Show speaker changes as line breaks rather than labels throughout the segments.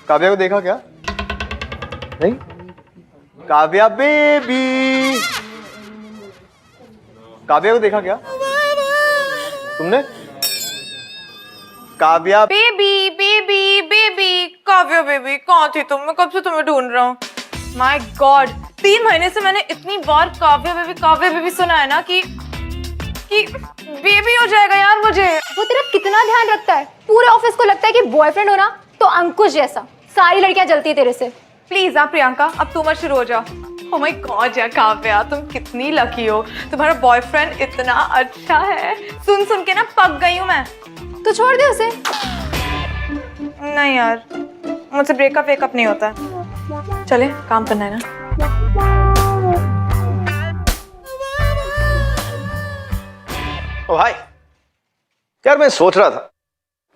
काव्या को देखा क्या? नहीं? काव्या बेबी, काव्या को देखा क्या तुमने? Kavya
baby baby baby, Kavya baby, कहाँ थी तुम? मैं कब से तुम्हें ढूंढ रहा हूँ। माय गॉड, 3 महीने से मैंने इतनी बार काव्या बेबी सुना है ना कि बेबी हो जाएगा यार मुझे।
वो तेरा कितना ध्यान रखता है, पूरे ऑफिस को लगता है कि बॉयफ्रेंड हो ना तो अंकुश जैसा। सारी लड़कियां जलती है तेरे से।
प्लीज हाँ प्रियंका, अब तुम मत शुरू हो जाओ। ओह माय गॉड यार काव्या, तुम कितनी लकी हो, तुम्हारा बॉयफ्रेंड इतना अच्छा है। सुन सुन के ना पक गई हूँ मैं।
तो छोड़ दे उसे।
नहीं यार, मुझसे ब्रेकअप वेकअप नहीं होता है। चले काम करना है ना।
ओ हाय यार, मैं सोच रहा था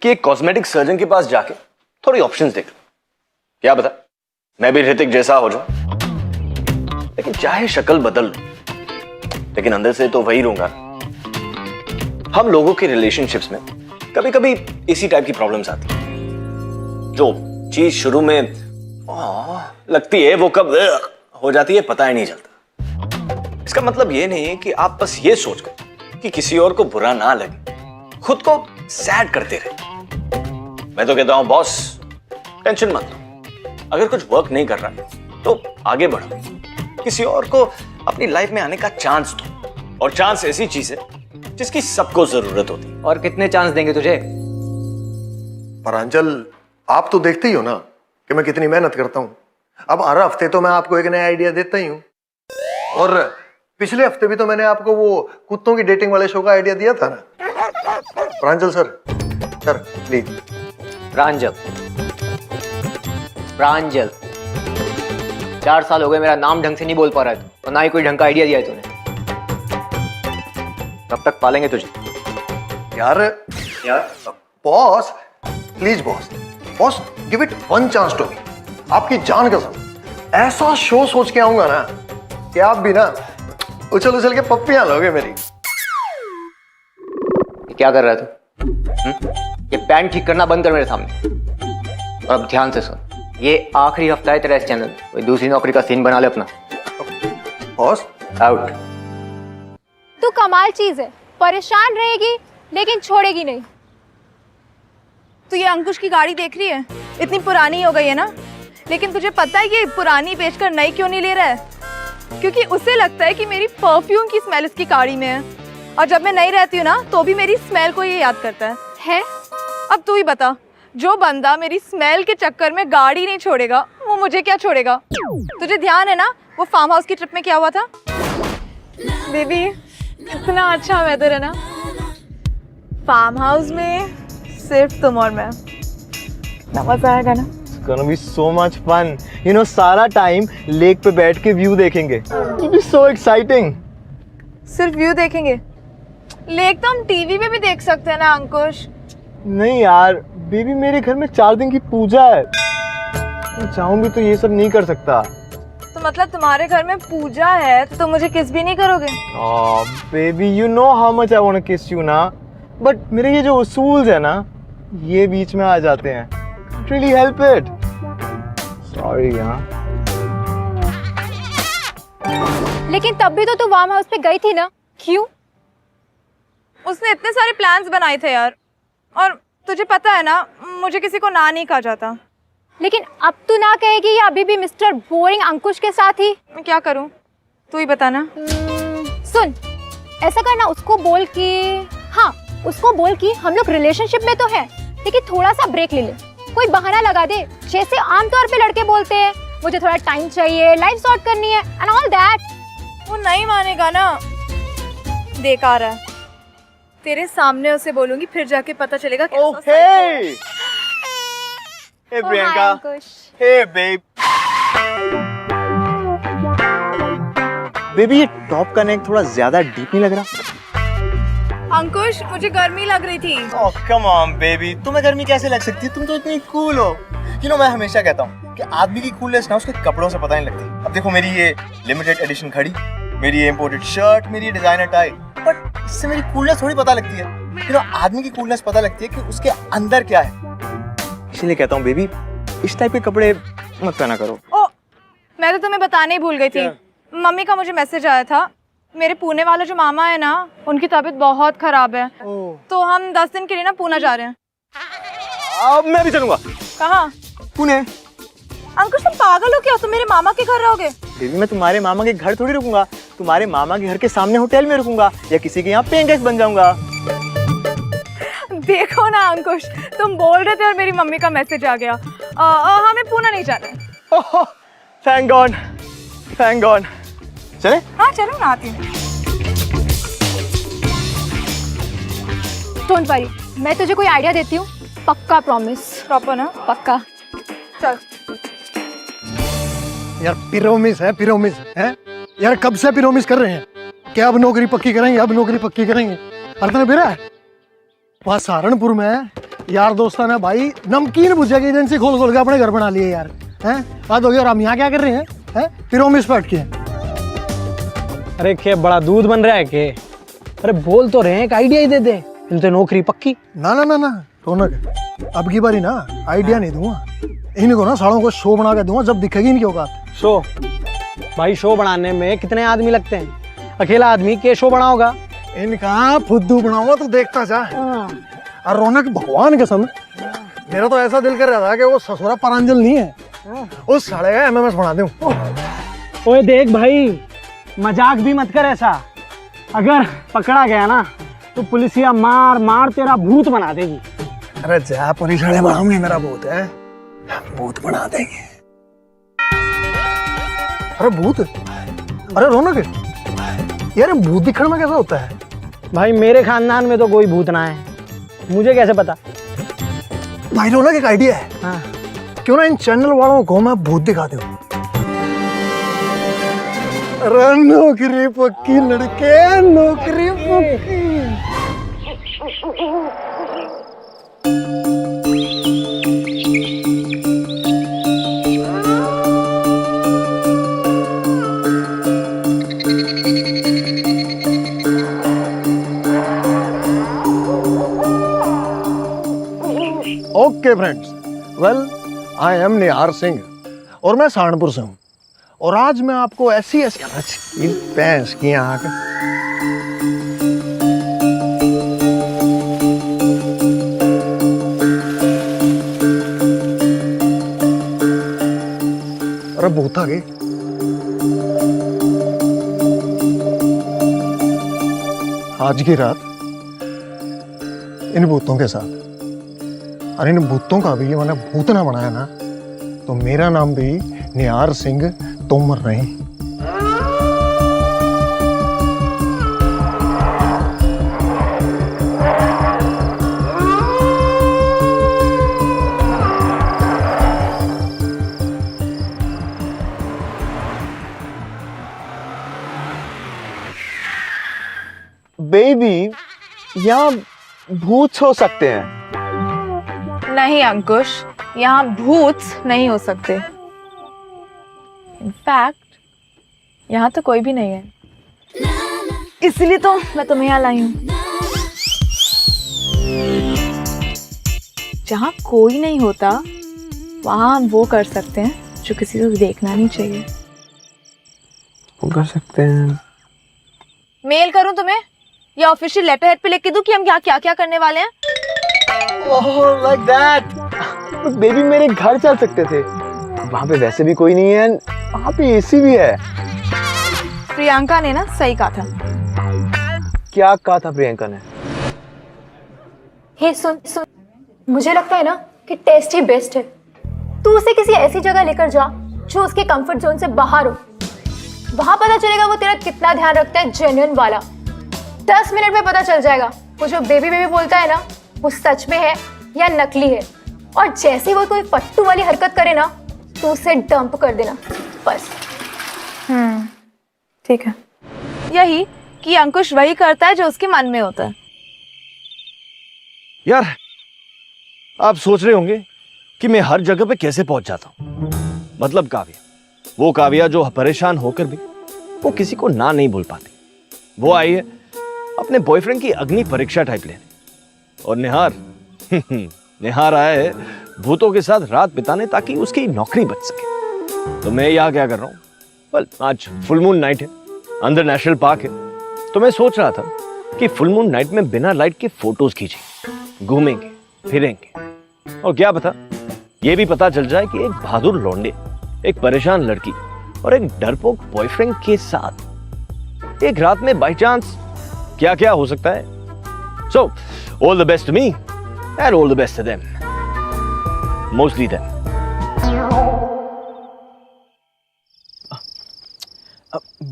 कि एक कॉस्मेटिक सर्जन के पास जाके थोड़ी ऑप्शंस देख लूं। क्या बता, मैं भी ऋतिक जैसा हो जाऊं, लेकिन चाहे शक्ल बदल लूं लेकिन अंदर से तो वही रहूंगा। हम लोगों के रिलेशनशिप्स में कभी कभी इसी टाइप की प्रॉब्लम्स आती हैं। जो चीज शुरू में लगती है वो कब हो जाती है पता ही नहीं चलता। इसका मतलब ये नहीं है कि आप बस ये सोचकर कि किसी और को बुरा ना लगे खुद को सैड करते रहे। मैं तो कहता हूं बॉस, टेंशन मत लो। अगर कुछ वर्क नहीं कर रहा तो आगे बढ़ो, किसी और को अपनी लाइफ में आने का चांस दो। और चांस ऐसी चीज है जिसकी सबको जरूरत होती है।
और कितने चांस देंगे तुझे?
प्रांजल, आप तो देखते ही हो ना कि मैं कितनी मेहनत करता हूं। अब हर हफ्ते तो मैं आपको एक नया आइडिया देता ही हूं, और पिछले हफ्ते भी तो मैंने आपको वो कुत्तों की डेटिंग वाले शो का आइडिया दिया था ना। प्रांजल सर प्लीज।
प्रांजल, प्रांजल, 4 साल हो गए मेरा नाम ढंग से नहीं बोल पा रहा है और ना ही कोई ढंग का आइडिया दिया है तूने। कब तक पालेंगे तुझे?
यार boss please, boss give it one chance to me. आपकी जान कसम ऐसा शो सोच के आऊंगा ना कि आप भी ना उछल उछल के पप्पियां लोगे मेरी।
क्या कर रहा है तू? ये पैंट ठीक करना बंद कर मेरे सामने। और अब ध्यान से सुन, ये आखिरी हफ्ता है तेरा इस चैनल। कोई दूसरी नौकरी का सीन बना ले अपना।
Boss
out.
तू कमाल चीज है, परेशान रहेगी लेकिन छोड़ेगी नहीं।
तो ये अंकुश की गाड़ी देख रही है, इतनी पुरानी हो गई है ना, लेकिन तुझे पता है ये पुरानी बेचकर नई क्यों नहीं ले रहा है? क्योंकि उसे लगता है कि मेरी परफ्यूम की स्मेल उसकी गाड़ी में है, और जब मैं नहीं रहती हूँ ना तो भी मेरी स्मेल को ये याद करता है? अब तू ही बता, जो बंदा मेरी स्मेल के चक्कर में गाड़ी नहीं छोड़ेगा वो मुझे क्या छोड़ेगा? तुझे ध्यान है ना वो फार्म हाउस की ट्रिप में क्या हुआ था? बेबी इतना अच्छा वेदर है ना, फार्म हाउस में सिर्फ तुम और मैं। कितना मजा आएगा ना।
It's gonna be so much fun. You know, सारा टाइम लेक पे बैठ के व्यू देखेंगे। It'll be so exciting.
सिर्फ व्यू देखेंगे? लेक तो हम टीवी पे भी देख सकते हैं ना अंकुश।
नहीं यार बेबी, मेरे घर में 4 दिन की पूजा है। मैं चाहूँ भी तो ये सब नहीं कर सकता।
तो मतलब तुम्हारे घर में पूजा है तो तुम मुझे किस भी नहीं करोगे?
Baby, you know how much I want to kiss you ना, बट मेरे ये जो उसूल्स है ना ये बीच में आ जाते हैं। Can't really help it. Sorry यार।
लेकिन तब भी तो तू फार्म हाउस पे गई थी ना, क्यों?
उसने इतने सारे प्लान्स बनाए थे यार, और तुझे पता है ना मुझे किसी को ना नहीं कहा जाता।
लेकिन अब तू ना कहेगी या अभी भी मिस्टर बोरिंग अंकुश के साथ ही?
मैं क्या करूं, तू ही बता ना।
सुन, ऐसा करना, उसको बोल कि हाँ, उसको बोल कि हम लोग रिलेशनशिप में तो है लेकिन थोड़ा सा ब्रेक ले ले। कोई बहाना लगा दे, जैसे आमतौर पे लड़के बोलते हैं मुझे थोड़ा टाइम चाहिए, लाइफ सॉर्ट करनी है एंड ऑल दैट।
वो नहीं मानेगा ना, बेकार है। तेरे सामने उसे बोलूंगी फिर जाके पता चलेगा कैसा
Oh hey! Hey
Oh,
Priyanka.
hi, अंकुश।
Hey babe. बेबी, ये टॉप का नेक थोड़ा ज्यादा डीप नहीं लग रहा?
अंकुश मुझे गर्मी लग रही थी।
Oh come on baby, तुम्हें गर्मी कैसे लग सकती है? तुम तो इतनी कूल हो। You know, मैं हमेशा कहता हूँ कि आदमी की कूलनेस ना उसके कपड़ों से पता नहीं लगती। अब देखो मेरी ये लिमिटेड एडिशन घड़ी, मेरी ये इम्पोर्टेड शर्ट, मेरी ये डिजाइनर टाई, बट इससे मेरी कूलनेस थोड़ी पता लगती है। You know, आदमी की कूलनेस पता लगती है कि उसके अंदर क्या है। इसलिए कहता हूँ बेबी, इस टाइप के कपड़े मत पहना करो।
ओ, मैं तो तुम्हें बताने ही भूल गई थी। मम्मी का मुझे मैसेज आया था, मेरे पुणे वाला जो मामा है ना, उनकी तबीयत बहुत खराब है। तो हम 10 दिन के लिए ना पुणे जा रहे हैं।
अब मैं भी चलूंगा।
कहाँ?
पुणे।
अंकुश तुम पागल हो क्या? तुम मेरे मामा के घर रहोगे?
बेबी मैं तुम्हारे मामा के घर थोड़ी रुकूंगा, तुम्हारे मामा के घर के सामने होटल में रुकूंगा या किसी के यहाँ पेइंग गेस्ट बन जाऊंगा।
देखो ना अंकुश, तुम बोल रहे थे और मेरी मम्मी का मैसेज आ गया। हमें पुणे नहीं जाना।
Thank God, thank God. चले?
हाँ चलो ना, आती हूँ।
डोंट वरी, मैं तुझे कोई आइडिया देती हूँ, पक्का प्रॉमिस।
प्रॉपर ना?
पक्का।
चल।
यार पिरोमिस है यार, कब से पिरोमिस कर रहे हैं कि अब नौकरी पक्की करेंगे, अब नौकरी पक्की करेंगे। और तूने फिर वहाँ सहारनपुर में यार दोस्तान है भाई, नमकीन भुजिया की एजेंसी खोल खोल के अपने घर बना लिए यार। हैं बात हो गई। और हम यहाँ क्या कर रहे हैं? पिरोमिस पे अटके।
अरे के बड़ा दूध बन रहा है के? अरे बोल तो रहे हैं, एक आइडिया ही दे दे, इनसे नौकरी पक्की।
ना ना ना ना रौनक, अब की बारी ना आइडिया नहीं दूंगा इनको, ना सालों को शो बना के दूंगा जब दिखेगी इनकी औकात।
शो? भाई शो बनाने में कितने आदमी लगते हैं? अकेला आदमी के शो बना होगा?
इनका फुद्दू बनाऊंगा तो देखता जा। और रौनक भगवान के समय मेरा तो ऐसा दिल कर रहा था कि वो ससुरा परांजल नहीं है, उस साले का एमएमएस बना दूं।
ओए देख भाई, मजाक भी मत कर ऐसा। अगर पकड़ा गया ना तो पुलिसिया मार मार तेरा भूत बना देगी।
अरे जा परिसड़े बढ़ाऊंगे, मेरा भूत है, भूत बना देंगे। अरे भूत? अरे रौनक यार, भूत दिखने में कैसा होता है?
भाई मेरे खानदान में तो कोई भूत ना है, मुझे कैसे पता?
भाई रौनक एक आइडिया है।
हाँ।
क्यों ना इन चैनल वालों को मैं भूत दिखा दूं? अरे नौकरी पक्की लड़के, नौकरी पक्की। Okay friends, well I am Nihar Singh और मैं सहारनपुर से हूँ। और आज मैं आपको ऐसी भैंस की आँख। अरे भूत आ गई। आज की रात इन भूतों के साथ, और इन भूतों का भी मैंने भूत ना बनाया ना तो मेरा नाम भी निहार सिंह तोमर नहीं।
बेबी यहाँ भूत हो सकते हैं।
नहीं अंकुश, यहाँ भूत नहीं हो सकते। इनफैक्ट यहाँ तो कोई भी नहीं है, इसलिए तो मैं तुम्हें यहाँ लाई हूँ। जहाँ कोई नहीं होता वहाँ हम वो कर सकते हैं जो किसी को देखना नहीं चाहिए।
वो कर सकते हैं।
मेल करूँ तुम्हें या ऑफिशियल लेटर हेड पे लिख के दूँ कि हम क्या क्या करने वाले हैं?
Oh like that. बेबी मेरे घर चल सकते थे, वहाँ पे वैसे भी कोई नहीं है, वहाँ पे एसी भी है।
प्रियंका ने ना सही कहा था।
क्या कहा था प्रियंका ने?
हे सुन, मुझे लगता है ना कि टेस्ट ही बेस्ट है। तू उसे किसी ऐसी जगह लेकर जा जो उसके कंफर्ट जोन से बाहर हो। वहां पता चलेगा वो तेरा कितना ध्यान रखता है, जेन्युइन वाला। 10 मिनट में पता चल जाएगा वो जो बेबी बेबी बोलता है ना वो सच में है या नकली है। और जैसे वो कोई फट्टू वाली हरकत करे ना तो उसे डंप कर देना बस।
ठीक है। यही कि अंकुश वही करता है जो उसके मन में होता है।
यार आप सोच रहे होंगे कि मैं हर जगह पे कैसे पहुंच जाता हूं। मतलब काव्या, वो काव्या जो परेशान होकर भी वो किसी को ना नहीं बोल पाती, वो आई है अपने बॉयफ्रेंड की अग्नि परीक्षा टाइप लेने। और निहार निहार आया है भूतों के साथ रात बिताने ताकि उसकी नौकरी बच सके। तो मैं यहाँ क्या कर रहा हूँ? वेल, आज फुल मून नाइट है, अंदर नेशनल पार्क है, तो मैं सोच रहा था कि फुल मून नाइट में बिना लाइट के फोटोज खींचेंगे, घूमेंगे फिरेंगे, और क्या पता ये भी पता चल जाए कि एक बहादुर लौंडे, एक परेशान लड़की और एक डरपोक बॉयफ्रेंड के साथ एक रात में बाय चांस क्या क्या हो सकता है। So all the best to me and all the best to them, mostly them.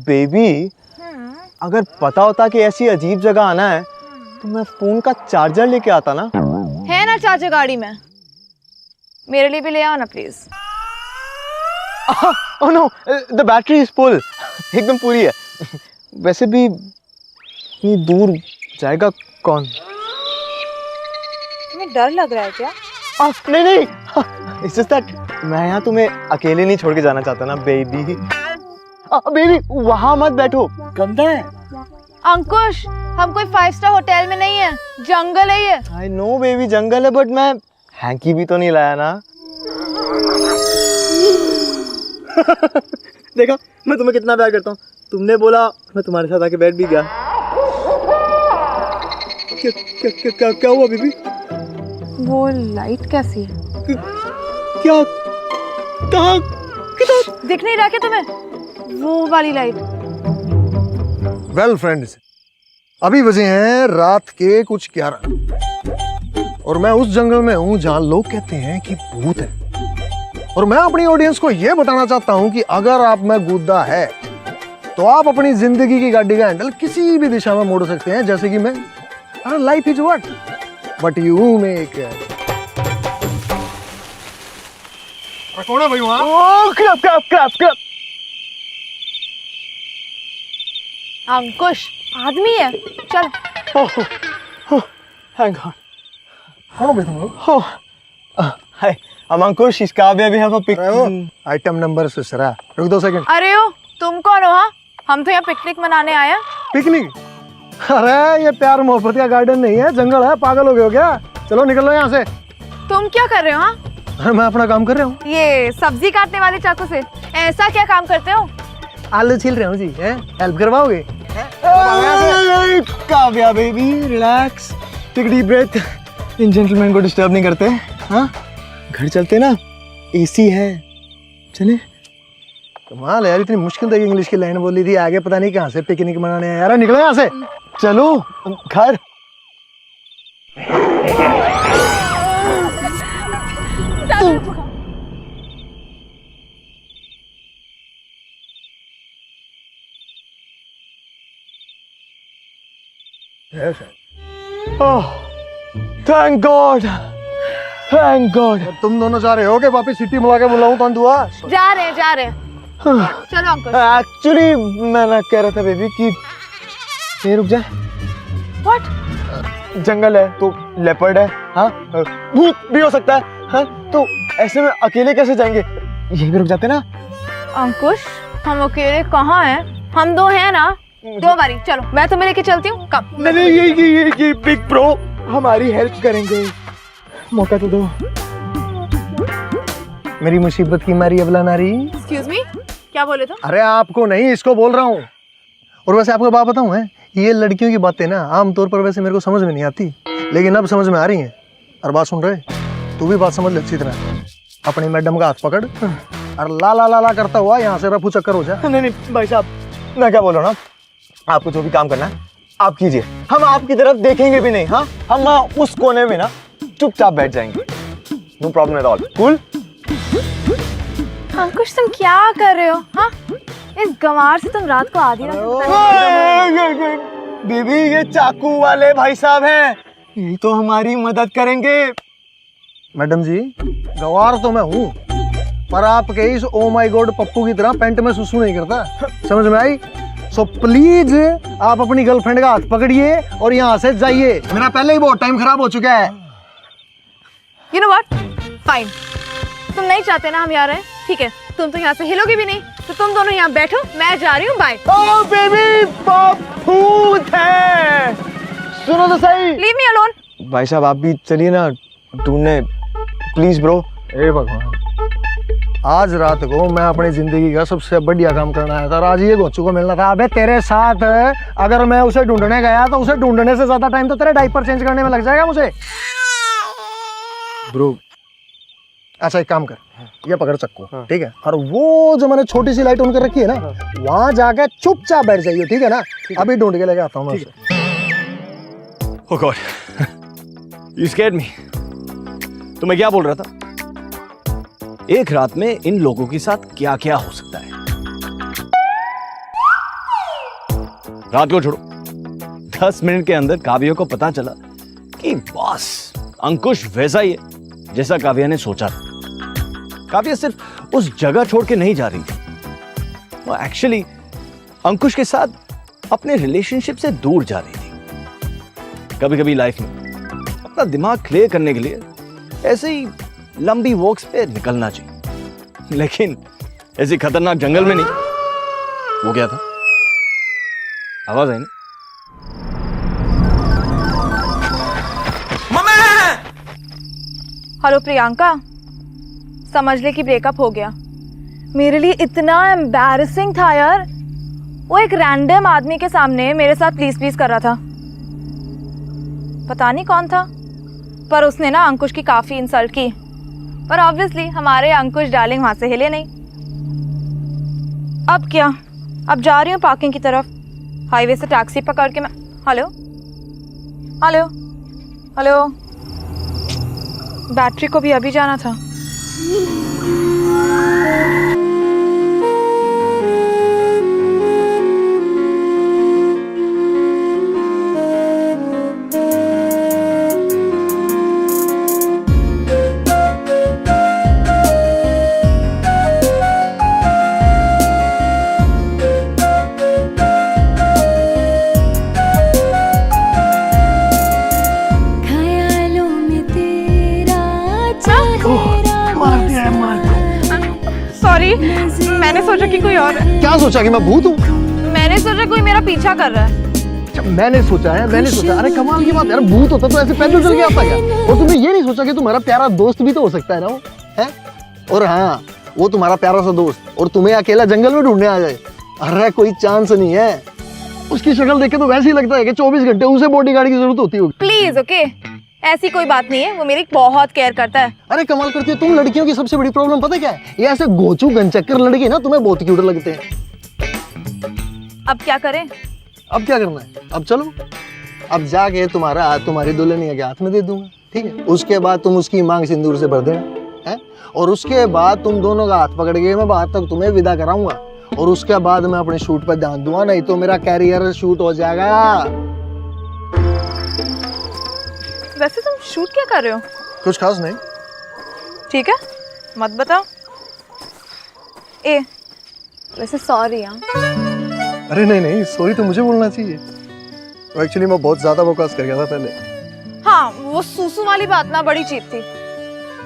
Baby, अगर पता होता कि ऐसी अजीब जगह आना है तो मैं फोन का चार्जर लेके आता ना।
है ना चार्जर गाड़ी में, मेरे लिए भी ले आओ ना please.
Oh no, the battery is full, एकदम पूरी है। वैसे भी इतनी दूर जाएगा कौन?
तुम्हें डर लग रहा है क्या?
नहीं नहीं, इट्स जस्ट दैट मैं यहाँ तुम्हें अकेले नहीं छोड़ के जाना चाहता ना बेबी। बेबी वहां मत बैठो, गंदा है।
अंकुश, हम कोई 5 स्टार होटल में नहीं है, जंगल है ये।
आई नो बेबी जंगल है, बट मैं हैंकी भी तो नहीं लाया ना। देखा मैं तुम्हें कितना प्यार करता हूँ, तुमने बोला मैं तुम्हारे साथ आके बैठ भी गया। क्या हुआ बेबी?
वो लाइट कैसी है?
क्या? कहाँ? किधर?
दिख नहीं रहा क्या तुम्हें वो वाली लाइट?
वेल फ्रेंड्स, अभी बजे हैं रात के कुछ 11 और मैं उस जंगल में हूं जहां लोग कहते हैं कि भूत है। और मैं अपनी ऑडियंस को यह बताना चाहता हूं कि अगर आप में गुद्दा है तो आप अपनी जिंदगी की गाड़ी का हैंडल किसी भी दिशा में मोड़ सकते हैं, जैसे कि मैं। Life is what but you make. कौन है भाई वहां?
ओह क्लब क्लब क्लब क्लब।
अंकुश आदमी है, चल।
Thank God.
कौन हो भाई तुम लोग?
Hi, I'm Ankush. She's Kavya. We have a pic.
Item number सुसरा। रुक 2 सेकंड।
अरे ओ, तुम कौन हो? हाँ, हम तो यहाँ पिकनिक मनाने आए हैं।
पिकनिक? अरे ये प्यार मोहब्बत का गार्डन नहीं है, जंगल है। पागल हो गए हो क्या? चलो निकल लो यहाँ से।
तुम क्या कर रहे हो? हाँ,
अरे मैं अपना काम कर रहा हूँ।
ये सब्जी काटने वाले चाकू से ऐसा क्या काम करते हो?
आलू छील रहा हूँ जी। हेल्प करवाओगे?
Kavya baby relax, take deep breath. इन जेंटलमैन को डिस्टर्ब नहीं करते। हाँ, घर चलते ना, एसी है, चले।
कमाल है यार, इतनी मुश्किल तक इंग्लिश की लाइन बोली थी, आगे पता नहीं कहाँ से पिकनिक मनाने आया। यार निकलो यहाँ से।
चलो घर। Thank God, thank God.
तुम दोनों जा रहे हो कि वापस सिटी बुला के बुलाऊं कौन दुआ?
जा रहे हैं, जा रहे हैं। चलो अंकुश।
एक्चुअली मैं ना कह रहा था बेबी कि ये रुक जाए।
व्हाट?
जंगल है तो लेपर्ड है, हाँ, भूत भी हो सकता है, हाँ, तो ऐसे में अकेले कैसे जाएंगे? यहीं पे रुक जाते ना।
अंकुश, हम अकेले कहाँ हैं? हम 2 हैं ना। 2 बारी चलो, मैं तुम्हें लेके चलती हूँ। कब?
नहीं, ये बिग प्रो हमारी हेल्प करेंगे, मौका तो दो।
मेरी मुसीबत की मारी अबला नारी।
एक्सक्यूज मी, क्या बोले तुम?
अरे आपको नहीं, इसको बोल रहा हूँ। और वैसे आपको बात बताऊँ, है ये लड़कियों की बातें ना आमतौर पर वैसे मेरे को समझ में नहीं आती, लेकिन अब समझ में आ रही हैं। और बात सुन रहे, तू भी बात समझ ले अच्छी तरह। अपनी मैडम का हाथ पकड़ और ला ला ला ला करता हुआ यहाँ से रफू चक्कर हो जाए।
नहीं भाई साहब, मैं क्या बोल रहा हूँ ना, आपको जो भी काम करना है आप कीजिए, हम आपकी तरफ देखेंगे भी नहीं। हाँ, हम उस कोने में ना चुपचाप बैठ जाएंगे। No problem at all. Cool?
Ankush तुम क्या कर रहे हो? हाँ, इस गंवार से तुम रात को आधी रात
बेबी, ये चाकू वाले भाई साहब हैं, यही तो हमारी मदद करेंगे।
मैडम जी, गवार तो मैं हूँ, पर आपके इस ओ माय गॉड पप्पू की तरह पैंट में सुसु नहीं करता। समझ में आई? सो प्लीज आप अपनी गर्लफ्रेंड का हाथ पकड़िए और यहाँ से जाइए। मेरा पहले ही बहुत टाइम खराब हो चुका है।
You know what? Fine. तुम नहीं चाहते ना हम यहाँ रहें, ठीक है। तुम तो यहाँ से हिलोगे भी नहीं, तो तुम दोनों यहाँ बैठो, मैं जा रही हूँ। बाय।
ओ बेबी, भूत है, सुनो तो सही।
Leave me alone.
भाई साहब आप भी चलिए ना ढूंढने, प्लीज ब्रो।
ए भगवान, आज रात को मैं अपनी जिंदगी का सबसे बढ़िया काम करना आया था और आज ये गोचू को मिलना था। अबे तेरे साथ अगर मैं उसे ढूंढने गया तो उसे ढूंढने से ज्यादा टाइम तो तेरे डायपर चेंज करने में लग जाएगा मुझे। ब्रो अच्छा एक काम कर, ये पकड़ चक्कू, ठीक है, और वो जो मैंने छोटी सी लाइट ऑन कर रखी है ना, वहां जाके चुपचाप बैठ जाइए, ठीक है ना? अभी ढूंढ के लेके आता हूँ मैं उसे।
Oh God, you scared me. तो मैं क्या बोल रहा था, एक रात में इन लोगों के साथ क्या क्या हो सकता है। रात को छोड़ो, 10 मिनट के अंदर काव्या को पता चला कि बॉस अंकुश वैसा ही है जैसा काव्या ने सोचा था। काव्या सिर्फ उस जगह छोड़ के नहीं जा रही थी, वो एक्चुअली अंकुश के साथ अपने रिलेशनशिप से दूर जा रही थी। कभी कभी लाइफ में अपना दिमाग क्लियर करने के लिए ऐसे ही लंबी वॉक्स पे निकलना चाहिए, लेकिन ऐसी खतरनाक जंगल में नहीं। वो क्या था? आवाज आई ना?
हेलो प्रियंका, समझ ले कि ब्रेकअप हो गया। मेरे लिए इतना एम्बैरेसिंग था यार। वो एक रैंडम आदमी के सामने मेरे साथ प्लीज प्लीज कर रहा था। पता नहीं कौन था, पर उसने ना अंकुश की काफी इंसल्ट की। पर ऑब्वियसली हमारे अंकुश डार्लिंग वहां से हिले नहीं। अब क्या, अब जा रही हूँ पार्किंग की तरफ। हाईवे से टैक्सी पकड़ के मैं हेलो हेलो हेलो, बैटरी को भी अभी जाना था। सॉरी, मैंने सोचा कि कोई और है।
क्या सोचा कि मैं भूत हूँ?
मैंने सोचा कोई मेरा पीछा कर रहा है।
मैंने सोचा है, मैंने सोचा। अरे कमाल की बात यार, भूत होता तो ऐसे पैदल चल के आता क्या? और तुमने ये नहीं सोचा कि तुम्हारा प्यारा दोस्त भी तो हो सकता है ना वो, है? और हाँ, वो तुम्हारा प्यारा सा दोस्त और तुम्हें अकेला जंगल में ढूंढने आ जाए, अरे कोई चांस नहीं है। उसकी शक्ल देख के तो वैसे ही लगता है कि 24 घंटे उसे बॉडीगार्ड की जरूरत होती होगी।
प्लीज ओके, ऐसी कोई बात नहीं है। वो मेरी बहुत केयर करता है।
अरे कमाल करती हो तुम। लड़कियों की सबसे बड़ी प्रॉब्लम पता क्या है? ये ऐसे गोचू गनचक्कर लड़के ना तुम्हें बहुत क्यूट लगते हैं।
अब क्या करें?
अब क्या करना है? अब चलो, अब जाके तुम्हारा हाथ तुम्हारी दुल्हनिया के हाथ में दे दूंगा, ठीक है? उसके बाद तुम उसकी मांग सिंदूर से भर देना है, और उसके बाद तुम दोनों का हाथ पकड़ के मैं बाहर तक तुम्हें विदा कराऊंगा, और उसके बाद मैं अपने शूट पर ध्यान दूंगा, नहीं तो मेरा कैरियर शूट हो जाएगा।
वैसे तुम शूट क्या कर रहे हो?
कुछ खास नहीं।
ठीक है, मत बताओ। ए, वैसे सॉरी। हाँ,
अरे नहीं नहीं, सॉरी तो मुझे बोलना चाहिए। तो एक्चुअली मैं बहुत ज्यादा बकवास कर गया था पहले।
हाँ, वो सूसू वाली बात ना बड़ी चीप थी।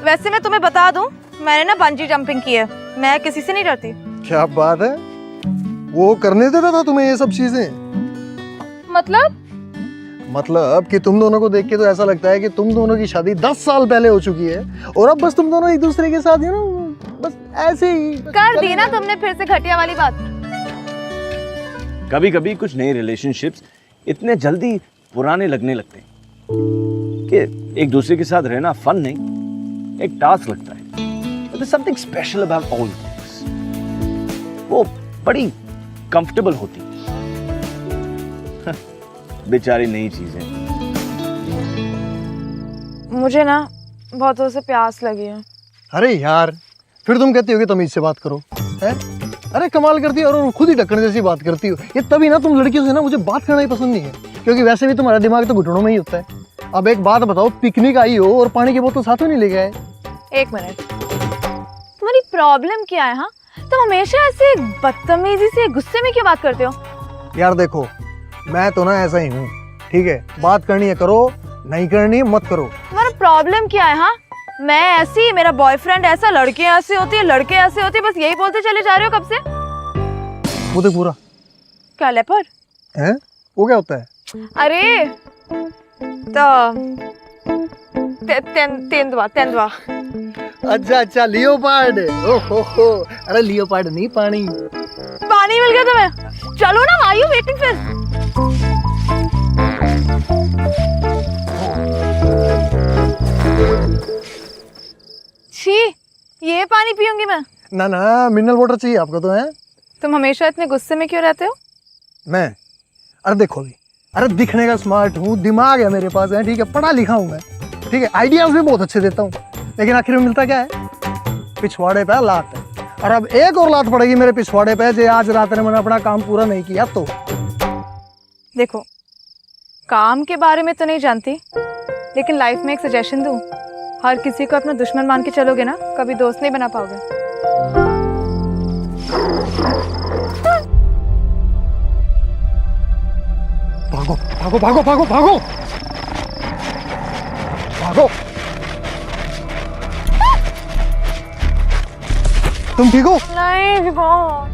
वैसे मैं तुम्हें बता दूं, मैंने ना बंजी जंपिंग की है। मैं किसी से नहीं डरती।
क्या बात है? वो करने देता था तुम्हें ये सब चीजें? मतलब कि तुम दोनों को देख के तो ऐसा लगता है कि तुम दोनों की शादी 10 साल पहले हो चुकी है और अब बस तुम दोनों एक दूसरे के साथ बस ऐसे ही
कर दी ना तुमने फिर से घटिया वाली बात।
कभी कभी कुछ नए रिलेशनशिप्स इतने जल्दी पुराने लगने लगते हैं कि एक दूसरे के साथ रहना फन नहीं, एक टास्क लगता है। There's something special about all this. वो बड़ी कंफर्टेबल होती है। बेचारी नई चीजें।
मुझे ना बहुत जोर से प्यास लगी है।
अरे यार, फिर तुम कहती हो कि तमीज से बात करो, हैं? अरे कमाल करती हो, और खुद ही ढक्कन जैसी बात करती हो। ये तभी ना तुम लड़कियों से ना मुझे बात करना ही पसंद नहीं है, क्योंकि वैसे भी तुम्हारा दिमाग तो घुटनों में ही होता है। अब एक बात बताओ, पिकनिक आई हो और पानी की बोतल साथ में नहीं ले गए?
एक मिनट, तुम्हारी प्रॉब्लम क्या है? हाँ, तुम हमेशा ऐसे बदतमीजी से गुस्से में क्यों बात करते हो?
यार देखो, मैं तो ना ऐसा ही हूँ, ठीक है? बात करनी है करो, नहीं करनी है मत करो।
तुम्हारा प्रॉब्लम क्या है? हाँ, मैं ऐसी, मेरा बॉयफ्रेंड ऐसा, लड़कियां ऐसे होती है, लड़के ऐसे होते हैं, बस यही बोलते चले जा रहे हो कब से?
वो देख पूरा
क्या लेपर्ड
है? वो क्या होता है?
अरे तो तेंदुआ तेंदुआ।
अच्छा अच्छा, लियोपार्ड। ओहो, अरे लियोपार्ड नहीं, पानी।
पानी मिल गया तुम्हें? चलो ना, आर यू वेटिंग फिर? छी, ये पानी पीऊंगी मैं?
ना ना, मिनरल वाटर चाहिए आपको तो है।
तुम हमेशा इतने गुस्से में क्यों रहते हो?
मैं, अरे देखो भी, अरे दिखने का स्मार्ट हूँ, दिमाग है मेरे पास है, ठीक है, पढ़ा लिखा हूँ मैं, ठीक है, आइडियाज भी बहुत अच्छे देता हूँ, लेकिन आखिर में मिलता क्या है? पिछवाड़े पे लात है। और अब एक और लात पड़ेगी मेरे पिछवाड़े पे, जो आज रात ने मैंने अपना काम पूरा नहीं किया तो।
देखो, काम के बारे में तो नहीं जानती, लेकिन लाइफ में एक सजेशन दूं, हर किसी को अपना दुश्मन मान के चलोगे ना, कभी दोस्त नहीं बना पाओगे।
भागो भागो भागो भागो भागो भागो। तुम ठीक हो?
नहीं,
भागो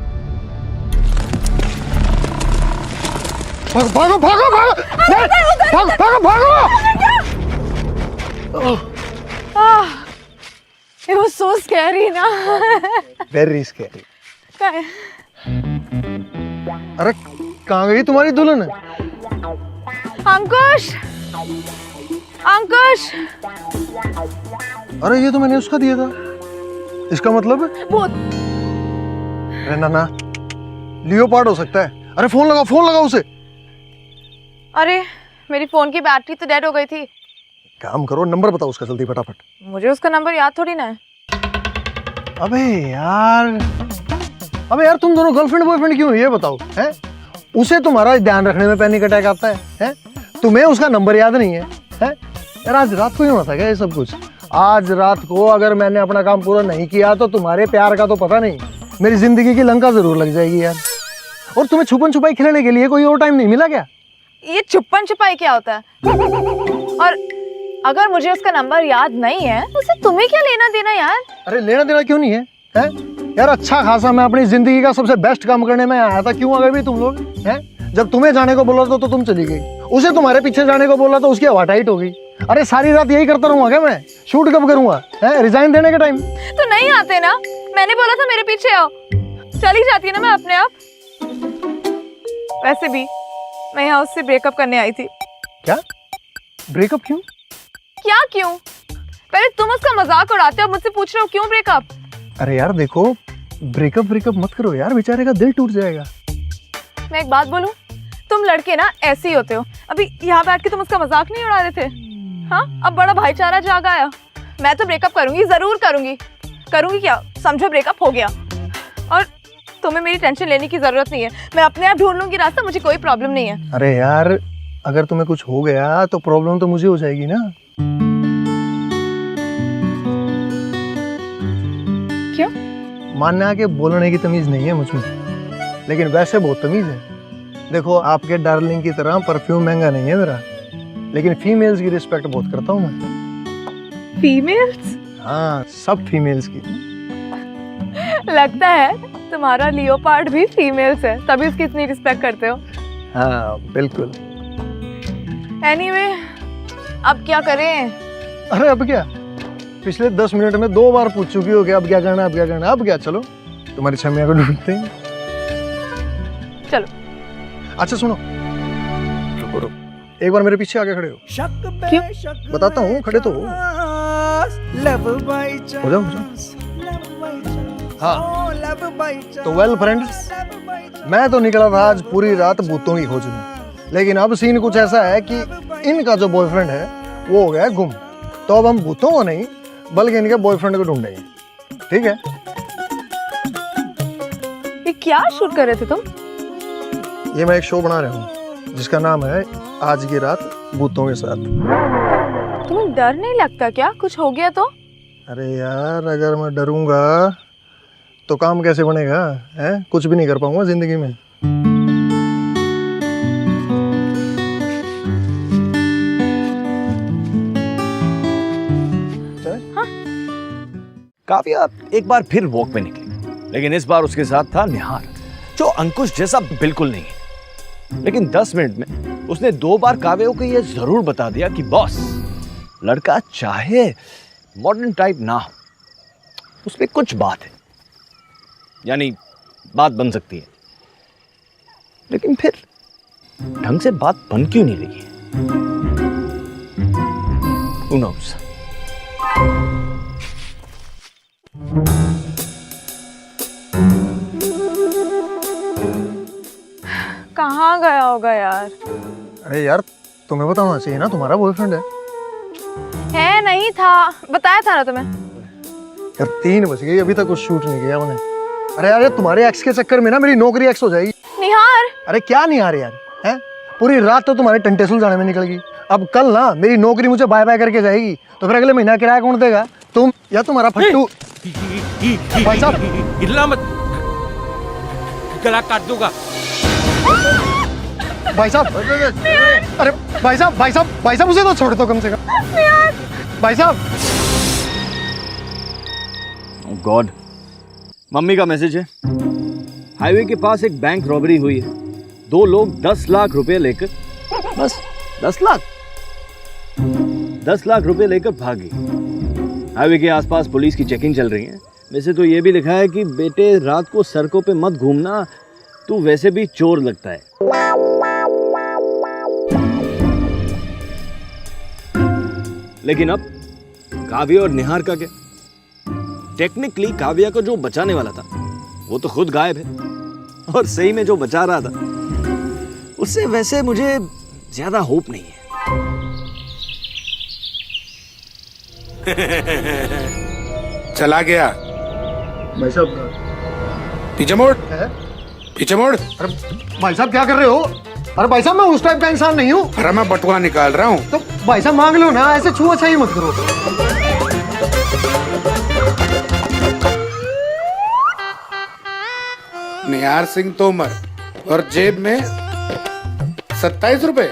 भागो भागो भागो भागो भागो।
It was so scary ना।
Very scary.
क्या है?
अरे कहाँ गई तुम्हारी दुल्हन?
अंकुश, अंकुश।
अरे ये तो मैंने उसका दिया था, इसका मतलब?
भूत।
अरे ना ना, लियोपार्ड हो सकता है। अरे फोन लगाओ उसे।
अरे मेरी फोन की बैटरी तो डेड हो गई थी।
काम करो, नंबर बताओ उसका जल्दी फटाफट।
मुझे उसका नंबर याद थोड़ी ना है।
अबे यार तुम दोनों गर्लफ्रेंड बॉयफ्रेंड क्यों, ये बताओ हैं? उसे तुम्हारा ध्यान रखने में पैनिक अटैक आता है? तुम्हें उसका नंबर याद नहीं है? यार आज रात को ही हुआ था क्या ये सब कुछ? आज रात को अगर मैंने अपना काम पूरा नहीं किया तो तुम्हारे प्यार का तो पता नहीं, मेरी जिंदगी की लंका जरूर लग जाएगी यार। और तुम्हें छुपन छुपाई खेलने के लिए कोई और टाइम नहीं मिला क्या?
ये छुपन छुपाई क्या होता है? और अगर मुझे उसका नंबर याद नहीं है तो उसे तुम्हें क्या लेना देना यार?
अरे लेना देना क्यों नहीं है? यार अच्छा खासा मैं अपनी जिंदगी का सबसे बेस्ट काम करने में आया था, क्यों आ गए भी तुम लोग? जब तुम्हें जाने को बोला था तो तुम चली गई, उसे तुम्हारे पीछे जाने को बोला तो उसकी हवा टाइट हो गई। अरे सारी रात यही करता रहूंगा क्या मैं? शूट कब करूंगा? रिजाइन देने के टाइम
तो नहीं आते ना, मैंने बोला था मेरे पीछे आओ, चली जाती है ना मैं अपने आप। वैसे भी मैं यहाँ उससे ब्रेकअप करने आई थी।
क्या? ब्रेकअप क्यों?
क्या क्यों? पहले तुम उसका मजाक उड़ाते हो, मुझसे पूछ रहे हो क्यों ब्रेकअप?
अरे यार देखो, ब्रेकअप मत करो यार, बेचारे का दिल टूट जाएगा।
मैं एक बात बोलूं, तुम लड़के ना ऐसे ही होते हो। अभी यहाँ बैठ के तुम उसका मजाक नहीं उड़ा रहे थे? हाँ, अब बड़ा भाईचारा जाग आया। मैं तो ब्रेकअप करूंगी, जरूर करूंगी। क्या समझो, ब्रेकअप हो गया और तुम्हें मेरी टेंशन लेने की जरूरत नहीं है। मैं अपने आप ढूंढ लूंगी रास्ता, मुझे कोई प्रॉब्लम नहीं है।
अरे यार अगर तुम्हें कुछ हो गया तो प्रॉब्लम तो मुझे हो जाएगी ना।
क्यों?
मानना के बोलने की तमीज नहीं है मुझ में, लेकिन वैसे बहुत तमीज है। देखो आपके डार्लिंग की तरह परफ्यूम महंगा नहीं है मेरा, लेकिन फीमेल्स की रिस्पेक्ट बहुत करता हूँ मैं।
फीमेल्स?
हाँ, सब फीमेल्स की।
लगता है तुम्हारा लियोपार्ड भी फीमेल्स है, तभी उसकी इतनी रिस्पेक्ट करते हो।
हाँ बिल्कुल।
एनीवे, अब क्या करें?
अरे अब क्या, पिछले 10 मिनट में 2 बार पूछ चुकी हो कि अब क्या करना, अब क्या करना। अब क्या, चलो तुम्हारी छमिया को ढूंढते हैं।
चलो।
अच्छा सुनो, रुको, एक बार मेरे पीछे आके खड़े हो।
क्यों?
बताता हूँ, खड़े तो हो। हो जाओ। हाँ तो वेल फ्रेंड्स, मैं तो निकला था आज पूरी रात भूतों की खोज में, लेकिन अब सीन कुछ ऐसा है कि इनका जो बॉयफ्रेंड है वो हो गया गुम। तो अब हम भूतों को नहीं बल्कि इनके बॉयफ्रेंड को ढूंढेंगे, ठीक है?
ये क्या शूट कर रहे थे तुम?
ये मैं एक शो बना रहा हूँ जिसका नाम है आज की रात भूतों के साथ।
तुम्हें डर नहीं लगता क्या, कुछ हो गया तो?
अरे यार अगर मैं डरूंगा तो काम कैसे बनेगा? कुछ भी नहीं कर पाऊंगा जिंदगी में।
काव्या एक बार फिर वॉक पे निकली, लेकिन इस बार उसके साथ था निहार, जो अंकुश जैसा बिल्कुल नहीं है। लेकिन 10 मिनट में उसने 2 बार काव्या को यह जरूर बता दिया कि बॉस, लड़का चाहे मॉडर्न टाइप ना हो, उसमें कुछ बात है, यानी बात बन सकती है, लेकिन फिर ढंग से बात बन क्यों नहीं रही है? Who knows?
कहाँ गया होगा यार?
अरे यार तुम्हें बताना चाहिए ना, तुम्हारा बॉयफ्रेंड है।
नहीं था, बताया था ना तुम्हें।
यार 3 बज गई, अभी तक कुछ शूट नहीं किया मैंने। अरे यार तुम्हारे एक्स के चक्कर में ना मेरी नौकरी एक्स हो जाएगी।
निहार,
अरे क्या नहीं आ रही यार, हैं? पूरी रात तो तुम्हारे टंटेसुल जाने में निकल गई। अब कल ना मेरी नौकरी मुझे बाय बाय करके जाएगी, तो फिर अगले महीना किराया कौन देगा? तुम या तुम्हारा फट्टू? भाई साहब
हिलना मत, गला काट दूंगा।
भाई साहब, अरे भाई साहब, भाई साहब, भाई साहब, उसे तो छोड़ दो कम से कम। भाई साहब,
गॉड, मम्मी का मैसेज है। हाईवे के पास एक बैंक रॉबरी हुई है, 2 लोग 10 लाख रुपए लेकर, बस 10 लाख रुपए लेकर भागे। हाईवे के आसपास पुलिस की चेकिंग चल रही है। वैसे तो ये भी लिखा है कि बेटे रात को सड़कों पे मत घूमना, तू वैसे भी चोर लगता है। लेकिन अब काव्या और निहार का क्या? टेक्निकली काव्या को जो बचाने वाला था वो तो खुद गायब है, और सही में जो बचा रहा था उससे वैसे मुझे ज्यादा होप नहीं है।
चला गया।
भाई साहब,
पीछे मोड़,
है?
पीछे मोड़।
अरे भाई साहब क्या कर रहे हो? अरे भाई साहब मैं उस टाइप का इंसान नहीं हूँ।
अरे मैं बटुआ निकाल रहा हूँ।
तो भाई साहब मांग लो ना, ऐसे छुआछाई मत करो।
निहार सिंह तोमर, और जेब में 27 रुपए।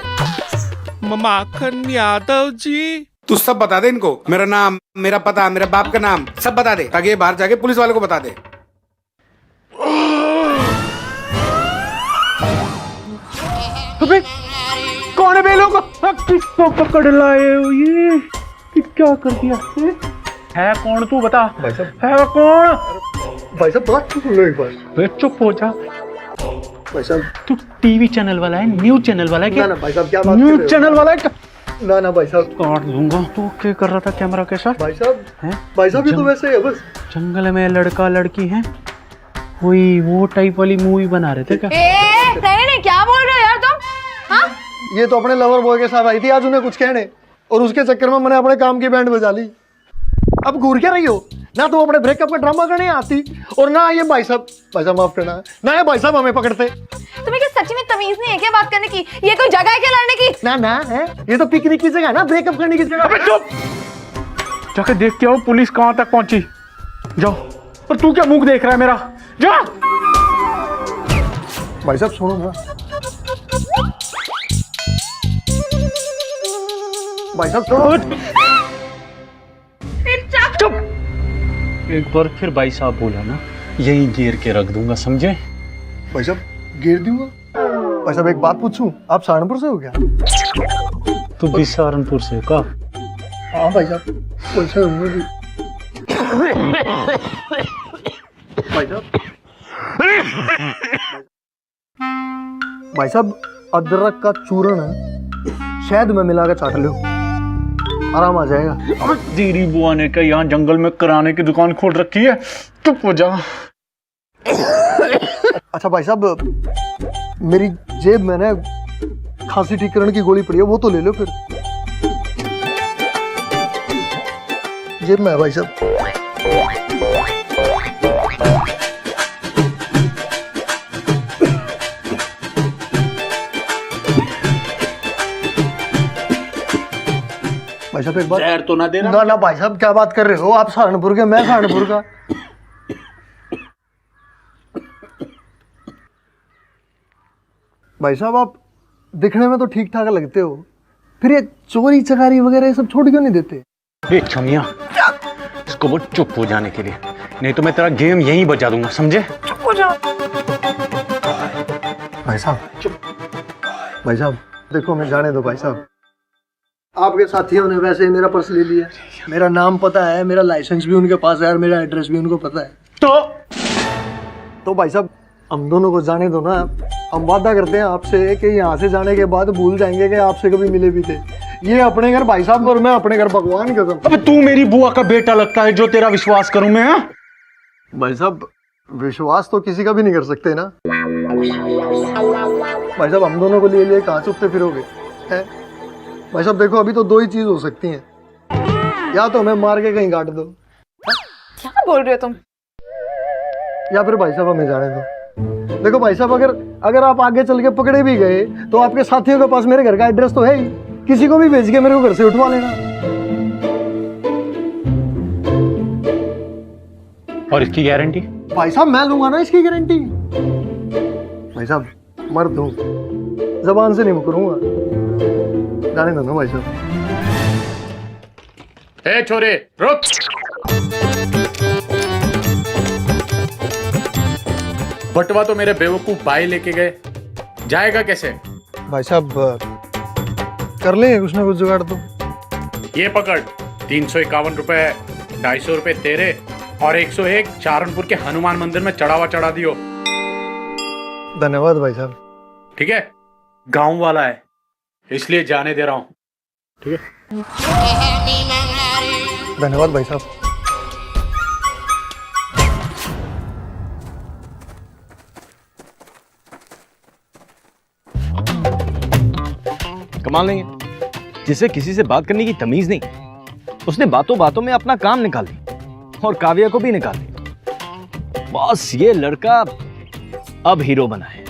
माखन यादव जी, तू सब बता दे इनको, मेरा नाम, मेरा पता, मेरे बाप का नाम सब बता दे, ताकि ये बाहर जाके पुलिस वालों को बता दे।
अबे कौन है बे लोग? किसको पकड़ लाए हो? ये क्या कर दिया है? कौन तू बता?
भाई साहब,
है कौन?
भाई साहब बात तो सुन लो एक बार।
बे चुप हो जा।
भाई साहब,
तू टीवी चैनल वाला है, न्यूज चैनल वाला है
ना
क्या?
ना भाई साहब क्या बात कर
न्यूज
रहे
चैनल वाला है क्या?
हो? ना ना भाई साहब,
काट दूंगा। तू क्या कर रहा था कैमरा के साथ?
भाई साहब,
हैं?
भाई साहब ये तो वैसे ही है बस।
जंगल में लड़का लड़की है, कोई वो टाइप वाली मूवी बना रहे थे क्या?
नहीं, क्या बोल रहे हो यार तुम? हाँ?
ये तो अपने लवर बॉय के साथ आई थी आज उन्हें कुछ कहने, और उसके चक्कर में मैंने अपने काम की बैंड बजा ली। अब घूर क्या रही हो? ना तुम अपने ब्रेकअप का ड्रामा करने आती, और ना ये भाई साहब माफ करना, ना ये भाई साहब हमें पकड़ते।
तुम्हें क्या सच में तमीज नहीं है क्या बात करने की? ये कोई जगह है क्या लड़ने की?
ना ना है, ये तो पिकनिक की जगह है ना, ब्रेकअप करने की जगह।
चुप, जाके देख के आओ पुलिस कहाँ तक पहुंची। जाओ। और तू क्या मुंह देख रहा है मेरा? जा।
भाई साहब सुनो ना, भाई साहब सुनो।
चुप। एक बार फिर भाई साहब बोला ना, यही घेर के रख दूंगा, समझे?
भाई साहब घेर दूंगा। भाई साहब एक बात पूछूं, आप सहारनपुर से हो क्या?
तू भी सहारनपुर से का?
हाँ भाई साहब, वैसे हूँ भी। भाई साहब अदरक का चूर्ण है, शहद में मिला के चाट लो, आराम आ जाएगा।
तेरी बुआ ने क्या यहाँ जंगल में किराने की दुकान खोल रखी है? चुप हो जा।
अच्छा भाई साहब, मेरी जेब में ना खांसी ठीक करने की गोली पड़ी है, वो तो ले लो फिर। जेब में है भाई साहब। भाई साहब एक बात,
जहर तो ना देना।
ना ना भाई साहब क्या बात कर रहे हो? आप सहारनपुर के, मैं सहारनपुर का। भाई साहब आप दिखने में तो ठीक ठाक लगते हो, फिर ये चोरी चकारी वगैरह ये सब छोड़ क्यों नहीं देते?
ए छमिया, इसको बोल चुप हो जाने के लिए, नहीं तो मैं तेरा गेम यहीं बजा दूंगा, समझे? चुप हो जा।
भाई साहब चुप। भाई साहब देखो, मैं जाने दो भाई साहब, आपके साथियों ने वैसे ही मेरा पर्स ले लिया। मेरा नाम पता है, मेरा लाइसेंस भी उनके पास है और मेरा एड्रेस भी उनको पता है। तो भाई साहब हम दोनों को जाने दो ना। हम वादा करते हैं आपसे कि यहाँ से जाने के बाद भूल जाएंगे कि आपसे कभी मिले भी थे। ये अपने घर भाई साहब और मैं अपने घर भगवान कसम।
अबे तू मेरी बुआ का बेटा लगता है जो तेरा विश्वास करूं मैं। हाँ?
भाई साहब विश्वास तो किसी का भी नहीं कर सकते ना। भाई साहब हम दोनों को लिए लिए कहाँ चुपते फिरोगे हैं? भाई साहब देखो अभी तो दो ही चीज हो सकती हैं, या तो हमें मार के कहीं काट दो,
क्या बोल रहे हो तुम?
या फिर भाई साहब हमें जाने दो। देखो भाई साहब अगर आप आगे चल के पकड़े भी गए तो आपके साथियों के पास मेरे घर का एड्रेस तो है ही, किसी को भी भेज के मेरे को घर से उठवा लेना।
और इसकी गारंटी?
भाई साहब मैं लूंगा ना इसकी गारंटी। भाई साहब मर्द हूं, जबान से नहीं मुकरूंगा। जाने दो ना भाई साहब।
ए छोरे रुक। बटवा तो मेरे बेवकूफ भाई लेके गए, जाएगा कैसे?
भाई साहब कर लेंगे कुछ ना कुछ जुगाड़ तो।
ये पकड़ 351 रुपए, 250 रुपए तेरे और 101 सहारनपुर के हनुमान मंदिर में चढ़ावा चढ़ा दियो।
धन्यवाद भाई साहब।
ठीक है, गांव वाला है इसलिए जाने दे रहा हूं। ठीक है,
धन्यवाद भाई साहब।
कमाल नहीं है, जिसे किसी से बात करने की तमीज नहीं, उसने बातों बातों में अपना काम निकाल दी और काव्या को भी निकाल दी। बस ये लड़का अब हीरो बना है।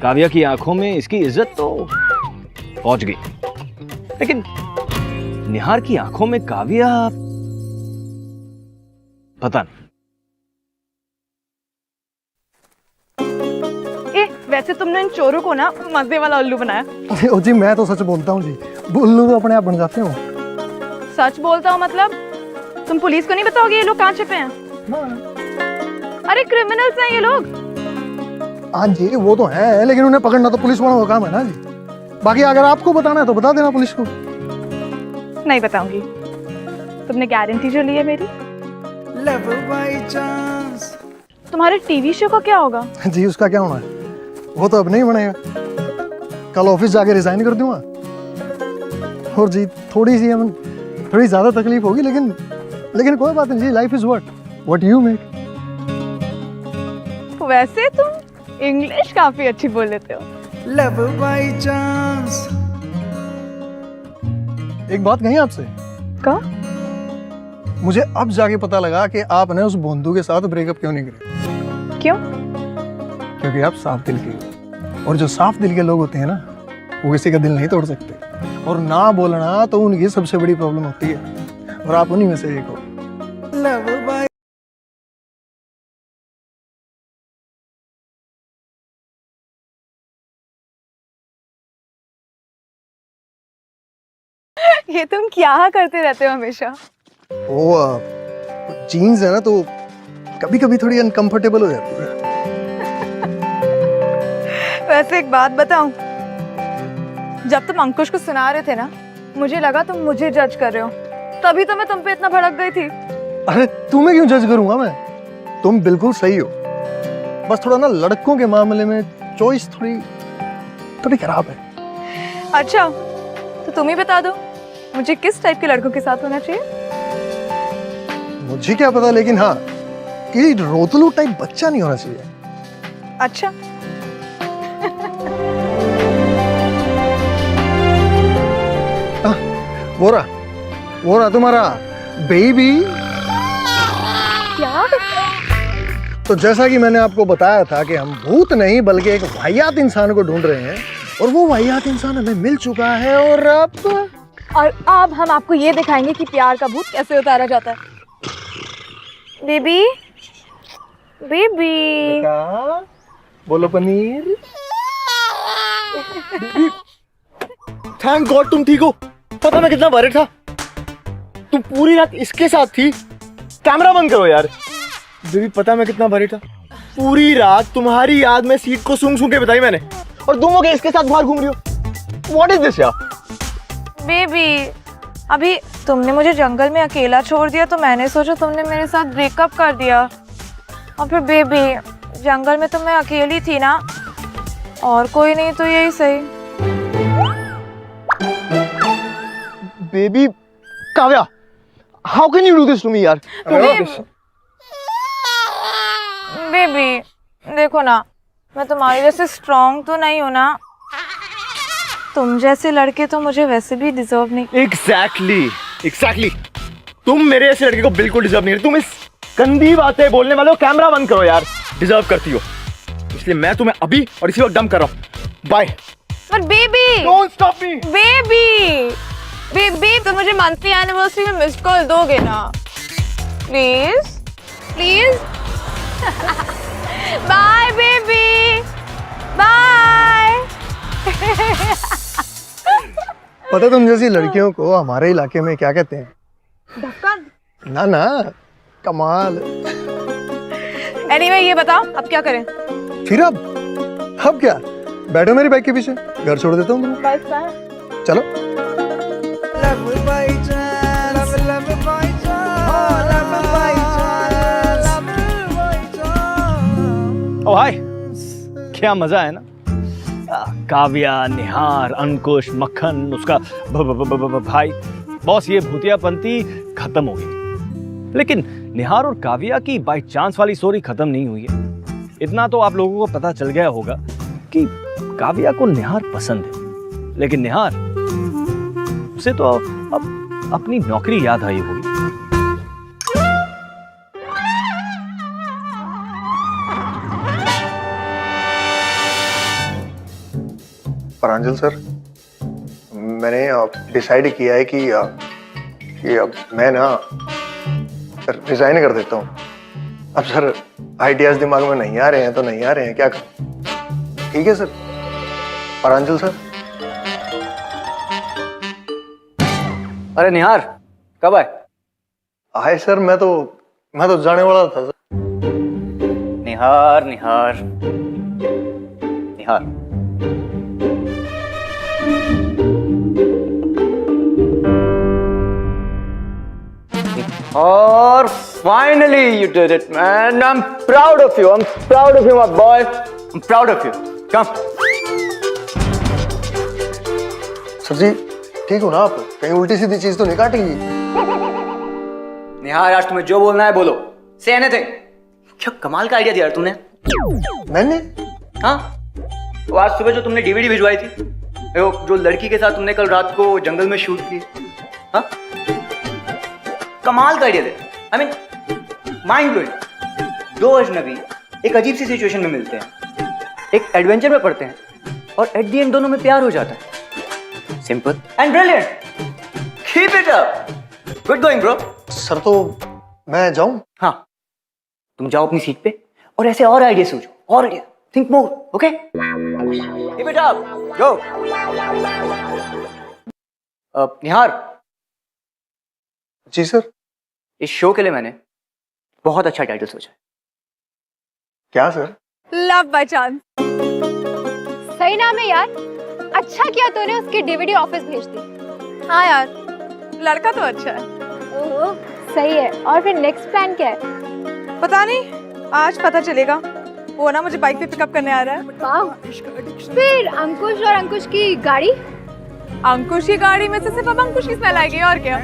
काव्या की आंखों में इसकी इज्जत तो पहुंच गई, लेकिन निहार की आंखों में काव्या पता नहीं।
वैसे तुमने इन चोरों को ना मजे वाला उल्लू बनाया।
ओ जी मैं तो सच बोलता हूँ जी, उल्लू तो अपने आप बन जाते हो।
सच बोलता हूँ मतलब? तुम पुलिस को नहीं बताओगे ये लोग कहाँ छिपे हैं? अरे क्रिमिनल्स हैं ये लोग।
हाँ जी वो तो है, लेकिन उन्हें पकड़ना तो पुलिस वालों का काम है ना जी। बाकी अगर आपको बताना है तो बता देना पुलिस को।
नहीं बताऊंगी। तुमने गारंटी जो ली है मेरी। तुम्हारे टीवी शो का क्या होगा?
जी उसका क्या होना है, वो तो अब नहीं बनेगा। कल ऑफिस जाके रिजाइन कर दूंगा। और जी थोड़ी ज्यादा तकलीफ होगी, लेकिन कोई बात नहीं जी। Life is what you make.
वैसे तुम इंग्लिश काफी अच्छी बोल लेते हो।
एक बात कही आपसे।
क्या?
मुझे अब जाके पता लगा कि आपने उस बोंदू के साथ ब्रेकअप क्यों नहीं किया।
क्यों?
क्योंकि आप साफ दिल के हो, और जो साफ दिल के लोग होते हैं ना वो किसी का दिल नहीं तोड़ सकते। और ना बोलना तो उनकी सबसे बड़ी प्रॉब्लम होती है, और आप उन्हीं में से एक हो।
ये तुम क्या करते रहते हो हमेशा?
वो जीन्स है ना तो कभी कभी थोड़ी अनकंफर्टेबल हो जाती है।
वैसे एक बात बताऊं, जब तुम अंकुश को सुना रहे थे ना, मुझे लगा तुम मुझे जज कर रहे हो, तभी तो मैं तुम पे इतना भड़क गई थी।
अरे तुम्हें क्यों जज करूंगा मैं, तुम बिल्कुल सही हो। बस थोड़ा ना लड़कों के मामले में चॉइस थोड़ी खराब है।
अच्छा तो तुम ही बता दो मुझे किस टाइप के लड़कों के साथ होना चाहिए।
मुझे क्या पता, लेकिन हाँ कि रोतलू टाइप बच्चा नहीं होना चाहिए।
अच्छा
वो रहा तुम्हारा बेबी।
क्या?
तो जैसा कि मैंने आपको बताया था कि हम भूत नहीं बल्कि एक वाहियात इंसान को ढूंढ रहे हैं, और वो वाहियात इंसान हमें मिल चुका है। और
अब हम आपको ये दिखाएंगे कि प्यार का भूत कैसे उतारा जाता है। बेबी बेबी
बोलो पनीर।
थैंक गॉड तुम ठीक हो। पता मैं कितना वरिड था। तुम पूरी रात इसके साथ थी। कैमरा बंद करो यार। बेबी पता मैं कितना वरिड था। पूरी रात तुम्हारी याद में सीट को सूंघ सूंघ के बताई मैंने, और तुम हो गए इसके साथ बाहर घूम रही हो। व्हाट इज दिस यार?
बेबी, अभी तुमने मुझे जंगल में अकेला छोड़ दिया तो मैंने सोचा तुमने मेरे साथ ब्रेकअप कर दिया। और फिर बेबी, जंगल में तो मैं अकेली थी ना, और कोई नहीं तो यही सही।
Baby, Kavya, how can you do this to me यार?
बेबी देखो ना, मैं तुम्हारी जैसे स्ट्रॉन्ग तो नहीं हूँ ना। तुम जैसे लड़के तो मुझे वैसे भी डिजर्व नहीं।
एग्जैक्टली तुम मेरे ऐसे लड़के को बिल्कुल डिजर्व नहीं। तुम इस गंदी बातें बोलने वाले हो, कैमरा बंद करो यार। डिजर्व करती हो, इसलिए मैं तुम्हें अभी और इसी वक्त डंप कर रहा हूँ। बाय।
पर baby,
don't stop me.
Baby तुम मुझे मंथली एनिवर्सरी में मिस्ड कॉल दोगे ना? Please please. Bye baby, bye.
पता तुम जैसी लड़कियों को हमारे इलाके में क्या कहते हैं?
ढक्कन।
ना ना, कमाल।
एनीवे ये बताओ अब क्या करें?
फिर अब क्या? बैठो मेरी बाइक के पीछे, घर छोड़ देता हूँ तुम्हें। चलो।
ओ हाय, क्या मजा है ना। काव्या, निहार, अंकुश, मक्खन, उसका भाई। बॉस, ये भूतियापंती खत्म हो गई, लेकिन निहार और काव्या की बाय चांस वाली स्टोरी खत्म नहीं हुई है। इतना तो आप लोगों को पता चल गया होगा कि काव्या को निहार पसंद है, लेकिन निहार उसे तो अब अपनी नौकरी याद आई होगी।
प्रांजल सर, मैंने डिसाइड किया है कि अब मैं ना रिजाइन कर देता हूँ। अब सर आइडियाज दिमाग में नहीं आ रहे हैं तो नहीं आ रहे हैं, क्या करूं? ठीक है सर। प्रांजल सर।
अरे निहार, कब आए?
आए सर, मैं तो जाने वाला था सर।
निहार निहार निहार, और finally you did it, man. I'm proud of you. I'm proud of you, my boy. I'm proud of you. Come.
Sir जी ठीक हो ना आप? कहीं उल्टी सीधी चीज तो नहीं काटेंगी?
निहार, आज तुम्हें जो बोलना है बोलो। Say anything. क्या कमाल का आइडिया दिया यार तुमने।
मैंने?
हाँ, तो आज सुबह जो तुमने डीवीडी भिजवाई थी, जो लड़की के साथ तुमने कल रात को जंगल में शूट की, हाँ, कमाल का idea they. I mean mind blowing. दो अजनबी एक अजीब सी सिचुएशन में मिलते हैं, एक एडवेंचर में पड़ते हैं, और एट द एंड दोनों में प्यार हो जाता है। Simple and brilliant. Keep it up. Good going bro.
Sir तो मैं जाऊं?
हाँ, तुम जाओ अपनी सीट पे और ऐसे और आइडिया सोचो, और idea. Think more, okay? Keep it up, go. Nihar.
जी सर।
इस शो के लिए मैंने बहुत अच्छा टाइटल सोचा है।
क्या सर?
Love by chance.
सही नाम है यार। अच्छा किया तूने उसकी डीवीडी ऑफिस भेज दी।
हाँ यार, लड़का तो अच्छा है।
ओहो, सही है। और फिर नेक्स्ट प्लान क्या है?
पता नहीं, आज पता चलेगा। वो ना मुझे बाइक पे पिकअप करने आ रहा है।
वाह। फिर अंकुश और अंकुश की गाड़ी?
अंकुश की गाड़ी में से सिर्फ अब अंकुश की स्मेल आएगी, और क्या।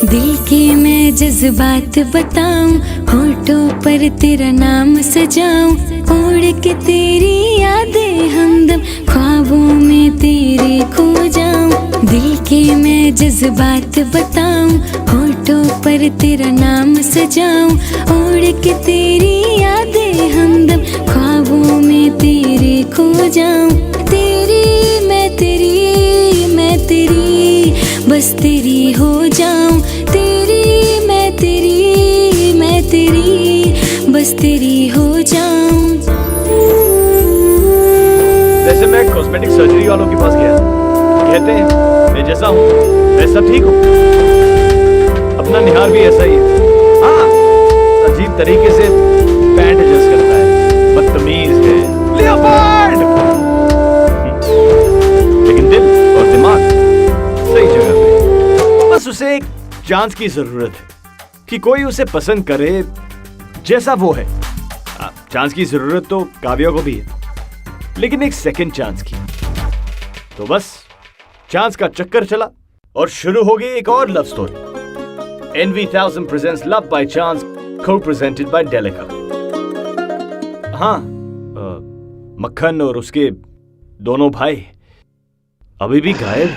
दिल के मैं जज्बात बताऊं, होठों पर तेरा नाम सजाऊं, उड़ के तेरी यादें हमदम ख्वाबों में तेरे खो जाऊं। दिल के मैं जज्बात बताऊं, होठों पर तेरा नाम सजाऊं, उड़ के तेरी यादें हमदम ख्वाबों में तेरे खो जाऊं। तेरी मैं तेरी बस तेरी हो जाऊं। तेरी मैं तेरी बस तेरी हो जाऊं।
वैसे मैं कॉस्मेटिक सर्जरी वालों के पास गया, कहते हैं मैं जैसा हूँ वैसा ठीक हूँ। अपना निहार भी ऐसा ही है। हाँ, अजीब तरीके से पैंट एडजस्ट करता है, बदतमीज है, लियोपार्ड। लेकिन दिल और दिमाग सही जगह पे। बस उसे एक चांस की जरूरत है कि कोई उसे पसंद करे जैसा वो है। चांस की जरूरत तो काव्या को भी है, लेकिन एक सेकंड चांस की। तो बस चांस का चक्कर चला और शुरू हो गई एक और love story. NV1000 presents Love by Chance, co-presented by Delica। हाँ, मक्खन और उसके दोनों भाई अभी भी गायब।